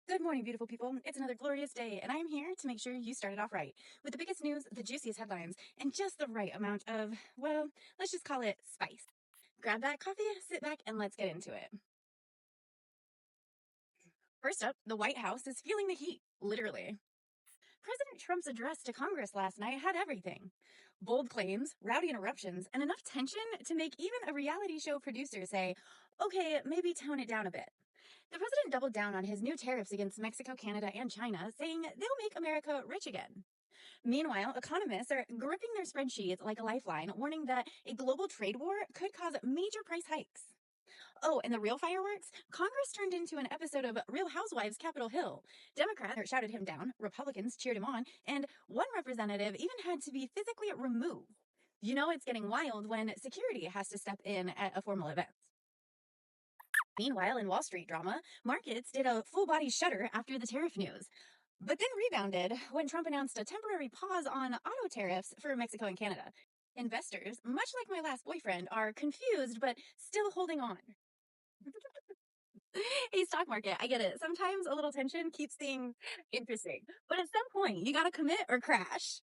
Good morning, beautiful people. It's another glorious day, and I'm here to make sure you started off right with the biggest news, the juiciest headlines, and just the right amount of, well, let's just call it spice. Grab that coffee, sit back, and let's get into it. First up, the White House is feeling the heat, literally. President Trump's address to Congress last night had everything: bold claims, rowdy interruptions, and enough tension to make even a reality show producer say, okay, maybe tone it down a bit. The president doubled down on his new tariffs against Mexico, Canada, and China, saying they'll make America rich again. Meanwhile, economists are gripping their spreadsheets like a lifeline, warning that a global trade war could cause major price hikes. Oh, and the real fireworks? Congress turned into an episode of Real Housewives Capitol Hill. Democrats shouted him down, Republicans cheered him on, and one representative even had to be physically removed. You know it's getting wild when security has to step in at a formal event. Meanwhile, in Wall Street drama, markets did a full body shudder after the tariff news, but then rebounded when Trump announced a temporary pause on auto tariffs for Mexico and Canada. Investors, much like my last boyfriend, are confused but still holding on. Hey, stock market, I get it. Sometimes a little tension keeps things interesting, but at some point, you gotta commit or crash.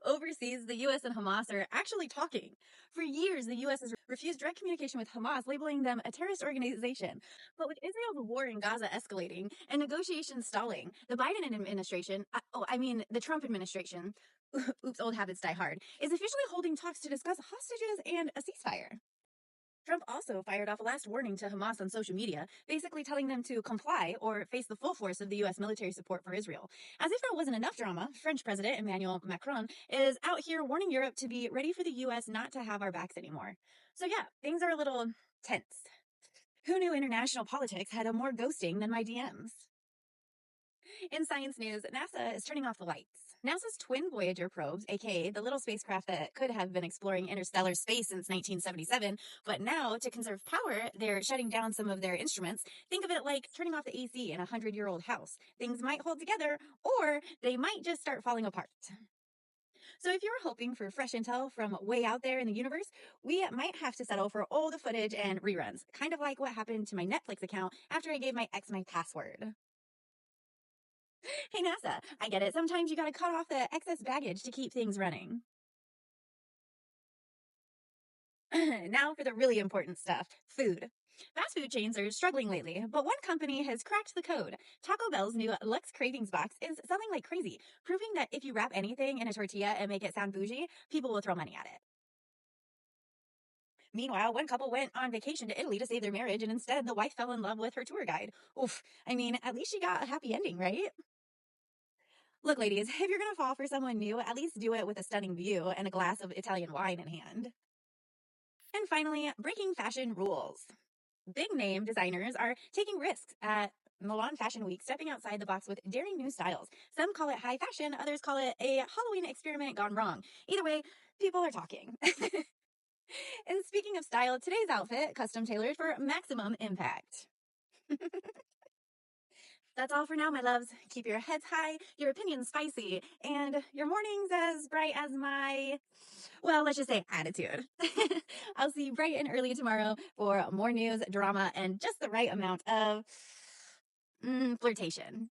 Overseas, the US and Hamas are actually talking. For years, the US has refused direct communication with Hamas, labeling them a terrorist organization. But with Israel's war in Gaza escalating and negotiations stalling, the Biden administration, the Trump administration, oops, old habits die hard, is officially holding talks to discuss hostages and a ceasefire. Trump also fired off a last warning to Hamas on social media, basically telling them to comply or face the full force of the US military support for Israel. As if that wasn't enough drama, French President Emmanuel Macron is out here warning Europe to be ready for the US not to have our backs anymore. So, yeah, things are a little tense. Who knew international politics had a more ghosting than my DMs? In science news, NASA is turning off the lights. NASA's twin Voyager probes, aka the little spacecraft that could have been exploring interstellar space since 1977, but now to conserve power, they're shutting down some of their instruments. Think of it like turning off the AC in a 100-year-old house. Things might hold together, or they might just start falling apart. So if you're hoping for fresh intel from way out there in the universe, we might have to settle for old footage and reruns, kind of like what happened to my Netflix account after I gave my ex my password. Hey, NASA, I get it. Sometimes you gotta cut off the excess baggage to keep things running. Now for the really important stuff: food. Fast food chains are struggling lately, but one company has cracked the code. Taco Bell's new Lux Cravings box is selling like crazy, proving that if you wrap anything in a tortilla and make it sound bougie, people will throw money at it. Meanwhile, one couple went on vacation to Italy to save their marriage, and instead the wife fell in love with her tour guide. Oof, I mean, at least she got a happy ending, right? Look, ladies, if you're gonna fall for someone new, at least do it with a stunning view and a glass of Italian wine in hand. And finally, breaking fashion rules. Big name designers are taking risks at Milan Fashion Week, stepping outside the box with daring new styles. Some call it high fashion, others call it a Halloween experiment gone wrong. Either way, people are talking. And speaking of style, today's outfit, custom tailored for maximum impact. That's all for now, my loves. Keep your heads high, your opinions spicy, and your mornings as bright as my, well, let's just say attitude. I'll see you bright and early tomorrow for more news, drama, and just the right amount of flirtation.